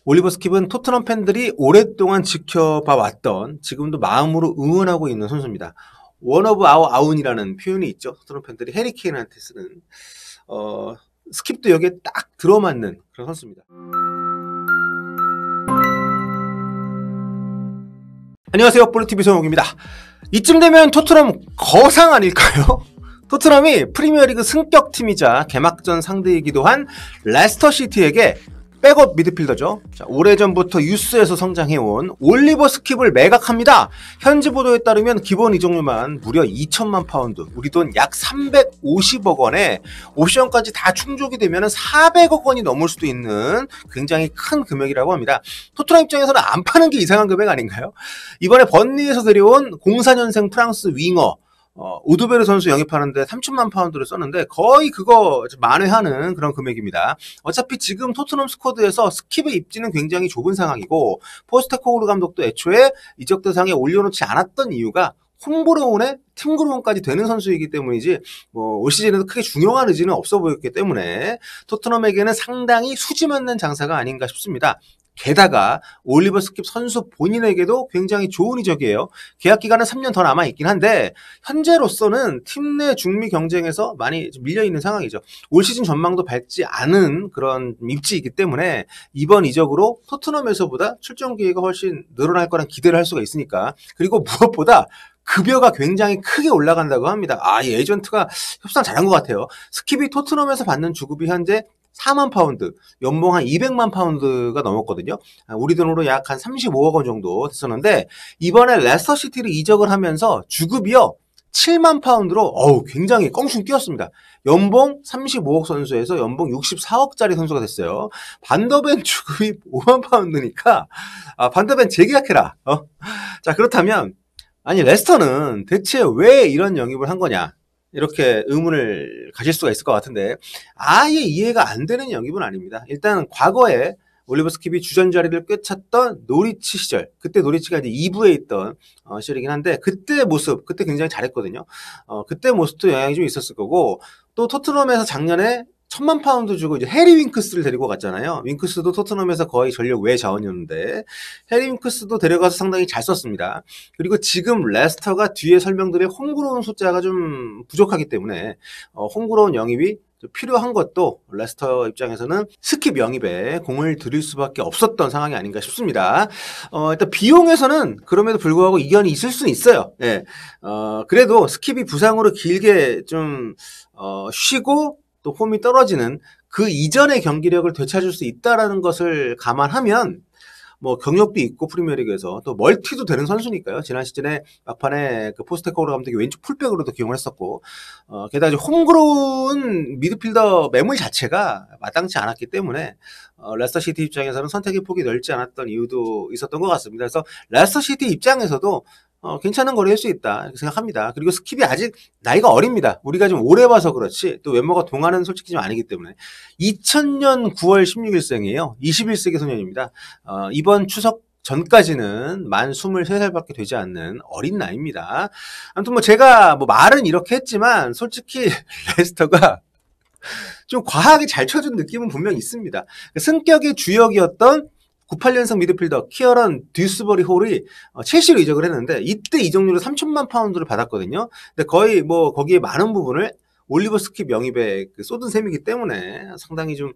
올리버 스킵은 토트넘 팬들이 오랫동안 지켜봐 왔던, 지금도 마음으로 응원하고 있는 선수입니다. 원 오브 아워 아운이라는 표현이 있죠. 토트넘 팬들이 해리 케인한테 쓰는. 스킵도 여기에 딱 들어맞는 그런 선수입니다. 안녕하세요, 볼리TV 손흥민입니다. 이쯤 되면 토트넘 거상 아닐까요? 토트넘이 프리미어리그 승격팀이자 개막전 상대이기도 한 레스터 시티에게 백업 미드필더죠. 자, 오래전부터 유스에서 성장해온 올리버 스킵을 매각합니다. 현지 보도에 따르면 기본 이적료만 무려 2천만 파운드, 우리 돈 약 350억 원에 옵션까지 다 충족이 되면 400억 원이 넘을 수도 있는 굉장히 큰 금액이라고 합니다. 토트넘 입장에서는 안 파는 게 이상한 금액 아닌가요? 이번에 번리에서 데려온 04년생 프랑스 윙어 오드베르 선수 영입하는데 3천만 파운드를 썼는데 거의 그거 만회하는 그런 금액입니다. 어차피 지금 토트넘 스쿼드에서 스킵의 입지는 굉장히 좁은 상황이고, 포스테코글루 감독도 애초에 이적 대상에 올려놓지 않았던 이유가 홈그로운에 팀그로운까지 되는 선수이기 때문이지, 올 시즌에도 크게 중요한 의지는 없어 보였기 때문에 토트넘에게는 상당히 수지 맞는 장사가 아닌가 싶습니다. 게다가 올리버 스킵 선수 본인에게도 굉장히 좋은 이적이에요. 계약 기간은 3년 더 남아있긴 한데 현재로서는 팀 내 중미 경쟁에서 많이 밀려있는 상황이죠. 올 시즌 전망도 밝지 않은 그런 입지이기 때문에 이번 이적으로 토트넘에서보다 출전 기회가 훨씬 늘어날 거란 기대를 할 수가 있으니까. 그리고 무엇보다 급여가 굉장히 크게 올라간다고 합니다. 이 에이전트가 협상 잘한 것 같아요. 스킵이 토트넘에서 받는 주급이 현재 4만 파운드, 연봉 한 200만 파운드가 넘었거든요. 우리 돈으로 약 한 35억 원 정도 됐었는데, 이번에 레스터 시티를 이적을 하면서 주급이요 7만 파운드로 굉장히 껑충 뛰었습니다. 연봉 35억 선수에서 연봉 64억짜리 선수가 됐어요. 반더벤 주급이 5만 파운드니까 반더벤 재계약해라. 자, 그렇다면 아니 레스터는 대체 왜 이런 영입을 한 거냐, 이렇게 의문을 가질 수가 있을 것 같은데, 아예 이해가 안 되는 영입은 아닙니다. 일단 과거에 올리버 스킵이 주전 자리를 꿰찼던 노리치 시절, 그때 노리치가 이제 2부에 있던 시절이긴 한데, 그때 모습, 그때 굉장히 잘했거든요. 그때 모습도 영향이 좀 있었을 거고, 또 토트넘에서 작년에 1,000만 파운드 주고 이제 해리 윙크스를 데리고 갔잖아요. 윙크스도 토트넘에서 거의 전력 외 자원이었는데 해리 윙크스도 데려가서 상당히 잘 썼습니다. 그리고 지금 레스터가 뒤에 설명드린 홈그로운 숫자가 좀 부족하기 때문에 홈그로운 영입이 필요한 것도 레스터 입장에서는 스킵 영입에 공을 들일 수밖에 없었던 상황이 아닌가 싶습니다. 일단 비용에서는 그럼에도 불구하고 이견이 있을 수는 있어요. 예. 그래도 스킵이 부상으로 길게 좀 쉬고 또 폼이 떨어지는 그 이전의 경기력을 되찾을 수 있다라는 것을 감안하면, 경력도 있고 프리미어리그에서 또 멀티도 되는 선수니까요. 지난 시즌에 막판에 그 포스테코글루 감독이 왼쪽 풀백으로도 기용을 했었고, 게다가 이제 홈그로운 미드필더 매물 자체가 마땅치 않았기 때문에 레스터 시티 입장에서는 선택의 폭이 넓지 않았던 이유도 있었던 것 같습니다. 그래서 레스터 시티 입장에서도 괜찮은 거래일 수 있다 이렇게 생각합니다. 그리고 스킵이 아직 나이가 어립니다. 우리가 좀 오래 봐서 그렇지 또 외모가 동안은 솔직히 좀 아니기 때문에 2000년 9월 16일생이에요. 21세기 소년입니다. 이번 추석 전까지는 만 23살밖에 되지 않는 어린 나이입니다. 아무튼 제가 말은 이렇게 했지만 솔직히 레스터가 좀 과하게 잘 쳐준 느낌은 분명히 있습니다. 승격의 주역이었던 98년생 미드필더 키어런 듀스버리 홀이 첼시로 이적을 했는데 이때 이적료로 3천만 파운드를 받았거든요. 근데 거의 거기에 많은 부분을 올리버 스킵 영입에 쏟은 셈이기 때문에 상당히 좀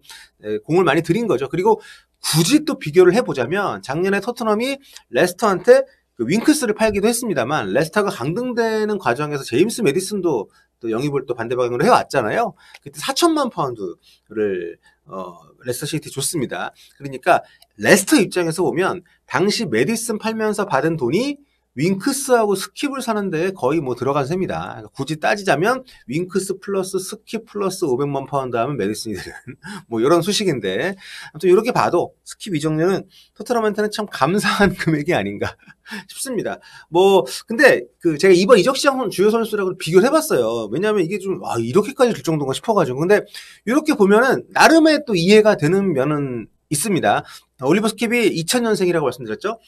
공을 많이 들인 거죠. 그리고 굳이 또 비교를 해보자면 작년에 토트넘이 레스터한테 윙크스를 팔기도 했습니다만, 레스터가 강등되는 과정에서 제임스 메디슨도 또 영입을 또 반대 방향으로 해왔잖아요. 그때 4천만 파운드를 레스터 시티 줬습니다. 그러니까 레스터 입장에서 보면 당시 메디슨 팔면서 받은 돈이 윙크스하고 스킵을 사는데 거의 들어간 셈이다. 그러니까 굳이 따지자면 윙크스 플러스 스킵 플러스 500만 파운드 하면 메디슨이 되는 이런 수식인데, 아무튼 이렇게 봐도 스킵 이적료는 토트넘한테는 참 감사한 금액이 아닌가 싶습니다. 근데 제가 이번 이적 시장 주요 선수라고 비교를 해봤어요. 왜냐하면 이게 좀 이렇게까지 줄 정도인가 싶어가지고. 근데 이렇게 보면은 나름의 또 이해가 되는 면은 있습니다. 올리버 스킵이 2000년생이라고 말씀드렸죠.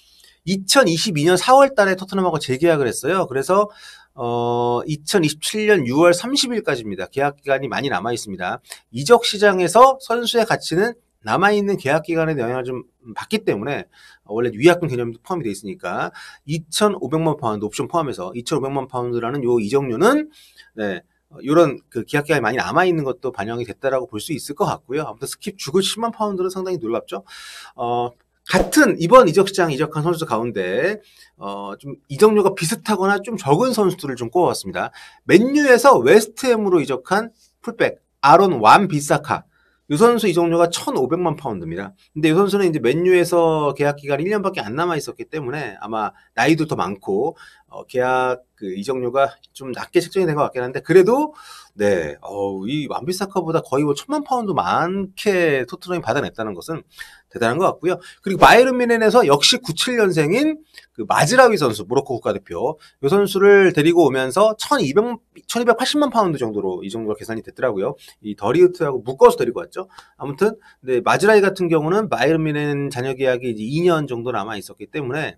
2022년 4월 달에 토트넘하고 재계약을 했어요. 그래서 2027년 6월 30일까지입니다. 계약 기간이 많이 남아 있습니다. 이적 시장에서 선수의 가치는 남아있는 계약 기간에 영향을 좀 받기 때문에 원래 위약금 개념도 포함이 되어 있으니까 2,500만 파운드 옵션 포함해서 2,500만 파운드라는 요 이적료는 네, 이런 그 계약 기간이 많이 남아있는 것도 반영이 됐다라고 볼 수 있을 것 같고요. 아무튼 스킵 주고 10만 파운드는 상당히 놀랍죠. 같은 이번 이적 시장 이적한 선수 가운데 좀 이적료가 비슷하거나 좀 적은 선수들을 좀 꼽아봤습니다. 맨유에서 웨스트햄으로 이적한 풀백 아론 완 비사카. 이 선수 이적료가 1,500만 파운드입니다. 근데 이 선수는 이제 맨유에서 계약 기간이 1년밖에 안 남아 있었기 때문에 아마 나이도 더 많고 계약 그 이적료가 좀 낮게 책정이 된 것 같긴 한데 그래도 네, 이 완비사카보다 거의 뭐 1,000만 파운드 많게 토트넘이 받아냈다는 것은 대단한 것 같고요. 그리고 바이에른 뮌헨에서 역시 97년생인 그 마즈라위 선수, 모로코 국가대표. 이 선수를 데리고 오면서 1,280만 파운드 정도로 이 정도가 계산이 됐더라고요. 이 더리우트하고 묶어서 데리고 왔죠. 아무튼, 네, 마즈라위 같은 경우는 바이에른 뮌헨 잔여 계약이 이제 2년 정도 남아 있었기 때문에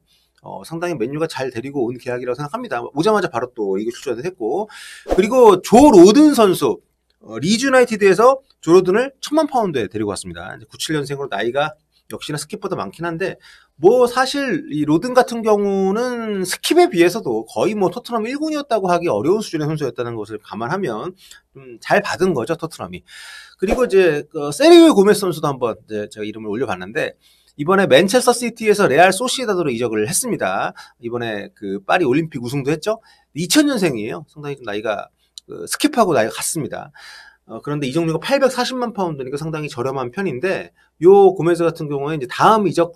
상당히 맨유가 잘 데리고 온 계약이라고 생각합니다. 오자마자 바로 또 리그 출전을 했고, 그리고 조 로든 선수, 리즈 유나이티드에서 조 로든을 1,000만 파운드에 데리고 왔습니다. 97년생으로 나이가 역시나 스킵보다 많긴 한데, 뭐 사실 이 로든 같은 경우는 스킵에 비해서도 거의 뭐 토트넘 1군이었다고 하기 어려운 수준의 선수였다는 것을 감안하면 좀 잘 받은 거죠, 토트넘이. 그리고 이제 세리오 고메스 선수도 한번 이제 제가 이름을 올려봤는데, 이번에 맨체스터 시티에서 레알 소시에다드로 이적을 했습니다. 이번에 그 파리 올림픽 우승도 했죠. 2000년생이에요. 상당히 좀 나이가 스킵하고 나이가 같습니다. 그런데 이적료가 840만 파운드니까 상당히 저렴한 편인데 요 고메즈 같은 경우에 이제 다음 이적을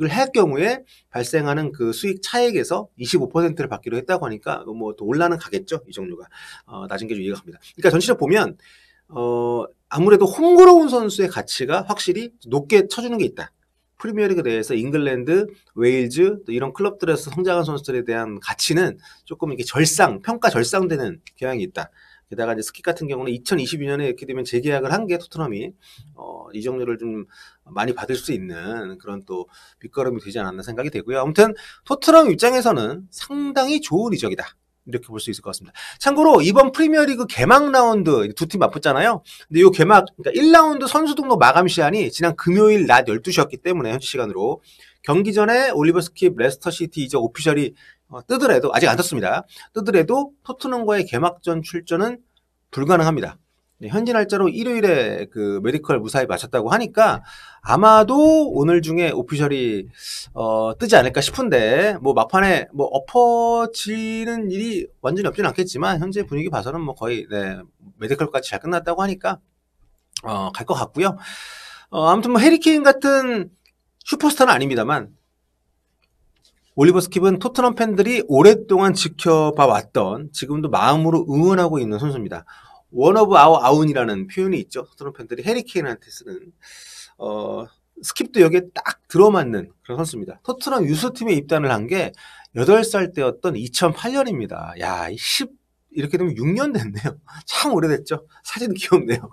할 경우에 발생하는 그 수익 차액에서 25%를 받기로 했다고 하니까 뭐 또 올라는 가겠죠. 이적료가 낮은 게 좀 이해가 갑니다. 그러니까 전체적으로 보면 아무래도 홈그로운 선수의 가치가 확실히 높게 쳐주는 게 있다. 프리미어리그 내에서 잉글랜드, 웨일즈 또 이런 클럽들에서 성장한 선수들에 대한 가치는 조금 이렇게 평가 절상되는 경향이 있다. 게다가 이제 스킵 같은 경우는 2022년에 이렇게 되면 재계약을 한 게 토트넘이 이적료를 좀 많이 받을 수 있는 그런 또 밑거름이 되지 않았나 생각이 되고요. 아무튼 토트넘 입장에서는 상당히 좋은 이적이다. 이렇게 볼 수 있을 것 같습니다. 참고로 이번 프리미어리그 개막 라운드 두 팀 맞붙잖아요. 근데 이 개막 그러니까 1라운드 선수 등록 마감 시한이 지난 금요일 낮 12시였기 때문에 현지 시간으로 경기 전에 올리버 스킵 레스터 시티 이적 오피셜이 뜨더라도 아직 안 떴습니다. 뜨더라도 토트넘과의 개막전 출전은 불가능합니다. 네, 현지 날짜로 일요일에 그 메디컬 무사히 마쳤다고 하니까 아마도 오늘 중에 오피셜이 뜨지 않을까 싶은데 뭐 막판에 뭐 엎어지는 일이 완전히 없지는 않겠지만 현재 분위기 봐서는 뭐 거의 네, 메디컬까지 잘 끝났다고 하니까 갈 것 같고요. 아무튼 뭐 해리케인 같은 슈퍼스타는 아닙니다만 올리버 스킵은 토트넘 팬들이 오랫동안 지켜봐 왔던 지금도 마음으로 응원하고 있는 선수입니다. 원 오브 아워 아운이라는 표현이 있죠. 토트넘 팬들이 해리케인한테 쓰는 스킵도 여기에 딱 들어맞는 그런 선수입니다. 토트넘 유스팀에 입단을 한 게 8살 때였던 2008년입니다. 야, 이렇게 되면 6년 됐네요. 참 오래됐죠. 사진 귀엽네요.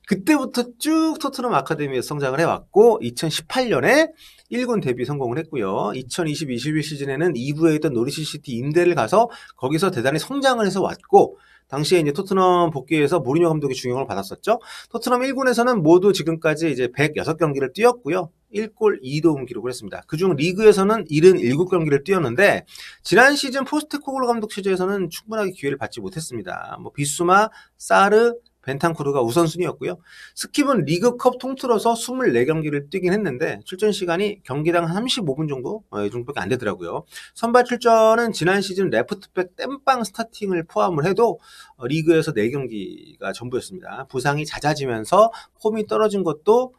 그때부터 쭉 토트넘 아카데미에서 성장을 해왔고 2018년에 1군 데뷔 성공을 했고요. 2020-21 시즌에는 2부에 있던 노리치 시티 임대를 가서 거기서 대단히 성장을 해서 왔고 당시에 이제 토트넘 복귀해서 무리뉴 감독의 중용을 받았었죠. 토트넘 1군에서는 모두 지금까지 이제 106경기를 뛰었고요. 1골 2도움 기록을 했습니다. 그중 리그에서는 77경기를 뛰었는데 지난 시즌 포스테코글루 감독 체제에서는 충분하게 기회를 받지 못했습니다. 뭐 비수마, 사르, 벤탄쿠르가 우선순위였고요. 스킵은 리그컵 통틀어서 24경기를 뛰긴 했는데 출전 시간이 경기당 35분 정도? 이 정도밖에 안 되더라고요. 선발 출전은 지난 시즌 레프트백 땜빵 스타팅을 포함을 해도 리그에서 4경기가 전부였습니다. 부상이 잦아지면서 폼이 떨어진 것도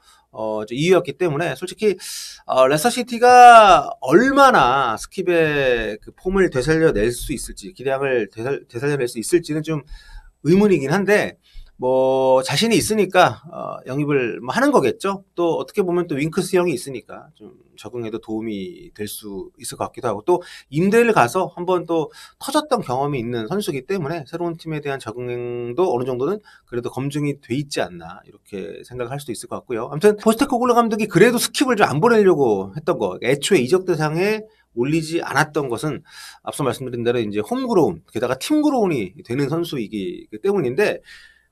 이유였기 때문에 솔직히 레스터시티가 얼마나 스킵의 그 폼을 되살려낼 수 있을지 기량을 되살려낼 수 있을지는 좀 의문이긴 한데 뭐 자신이 있으니까 영입을 뭐 하는 거겠죠. 또 어떻게 보면 또 윙크스 형이 있으니까 좀 적응에도 도움이 될 수 있을 것 같기도 하고 또 임대를 가서 한번 또 터졌던 경험이 있는 선수이기 때문에 새로운 팀에 대한 적응도 어느 정도는 그래도 검증이 돼 있지 않나 이렇게 생각할 수도 있을 것 같고요. 아무튼 포스테코글루 감독이 그래도 스킵을 좀 안 보내려고 했던 거 애초에 이적 대상에 올리지 않았던 것은 앞서 말씀드린 대로 이제 홈그로운 게다가 팀그로운이 되는 선수이기 때문인데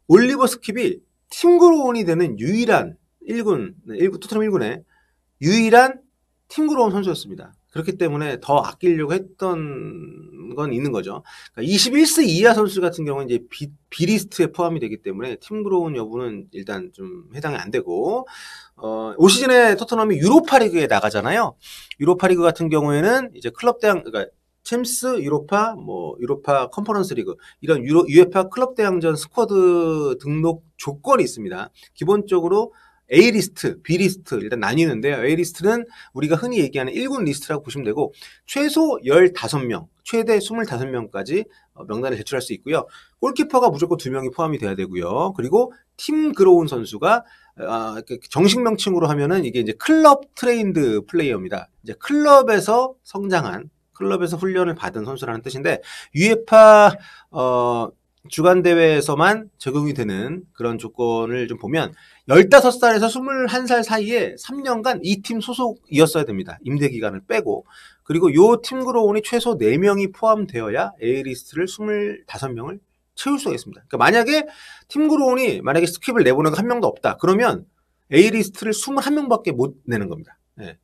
올리버 스킵이 팀그로운이 되는 유일한 1군, 토트넘 1군에 유일한 팀그로운 선수였습니다. 그렇기 때문에 더 아끼려고 했던 건 있는 거죠. 그러니까 21세 이하 선수 같은 경우는 이제 비리스트에 포함이 되기 때문에 팀그로운 여부는 일단 좀 해당이 안 되고, 올 시즌에 토트넘이 유로파리그에 나가잖아요. 유로파리그 같은 경우에는 이제 클럽 대항, 그러니까 챔스, 유로파, 유로파 컨퍼런스 리그, 이런 UEFA 클럽 대항전 스쿼드 등록 조건이 있습니다. 기본적으로 A리스트, B리스트 일단 나뉘는데요. A리스트는 우리가 흔히 얘기하는 1군 리스트라고 보시면 되고, 최소 15명, 최대 25명까지 명단을 제출할 수 있고요. 골키퍼가 무조건 2명이 포함이 돼야 되고요. 그리고 팀 그로운 선수가 정식 명칭으로 하면은 이게 이제 클럽 트레인드 플레이어입니다. 이제 클럽에서 성장한, 클럽에서 훈련을 받은 선수라는 뜻인데, UEFA 주간 대회에서만 적용이 되는 그런 조건을 좀 보면 15살에서 21살 사이에 3년간 이 팀 소속이었어야 됩니다. 임대 기간을 빼고. 그리고 요 팀 그로운이 최소 4명이 포함되어야 A리스트를 25명을 채울 수가 있습니다. 그러니까 만약에 팀 그로운이 만약에 스킵을 내보내고 한 명도 없다. 그러면 A리스트를 21명밖에 못 내는 겁니다. 네.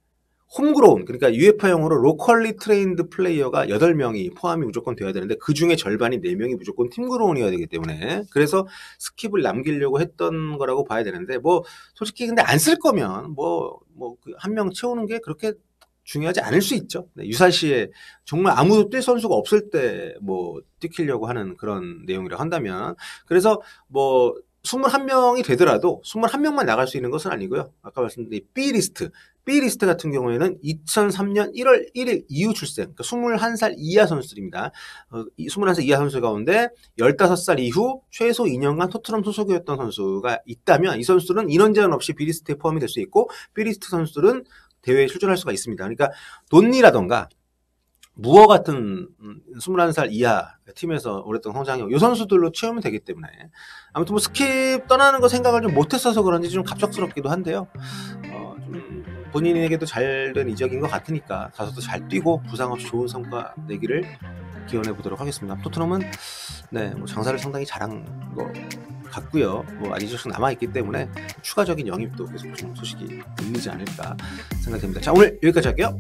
홈그로운, 그러니까 UEFA용으로 로컬리 트레인드 플레이어가 8명이 포함이 무조건 되어야 되는데 그 중에 절반이 4명이 무조건 팀그로운이어야 되기 때문에 그래서 스킵을 남기려고 했던 거라고 봐야 되는데 솔직히 근데 안 쓸 거면 한 명 채우는 게 그렇게 중요하지 않을 수 있죠. 네, 유사시에 정말 아무도 뛸 선수가 없을 때 뛰키려고 하는 그런 내용이라고 한다면 그래서 21명이 되더라도 21명만 나갈 수 있는 것은 아니고요. 아까 말씀드린 B리스트 같은 경우에는 2003년 1월 1일 이후 출생, 그러니까 21살 이하 선수들입니다. 21살 이하 선수 가운데 15살 이후 최소 2년간 토트넘 소속이었던 선수가 있다면 이 선수들은 인원 제한 없이 B리스트에 포함이 될 수 있고 B리스트 선수들은 대회에 출전할 수가 있습니다. 그러니까 돈니라던가 무어 같은 21살 이하 팀에서 오랫동안 성장해 이 선수들로 채우면 되기 때문에 아무튼 스킵 떠나는 거 생각을 좀 못했어서 그런지 좀 갑작스럽기도 한데요. 좀 본인에게도 잘된 이적인 것 같으니까 가서도 잘 뛰고 부상 없이 좋은 성과 내기를 기원해 보도록 하겠습니다. 토트넘은 장사를 상당히 잘한 것 같고요. 아직 조금 남아있기 때문에 추가적인 영입도 계속 좀 소식이 들리지 않을까 생각됩니다. 자, 오늘 여기까지 할게요.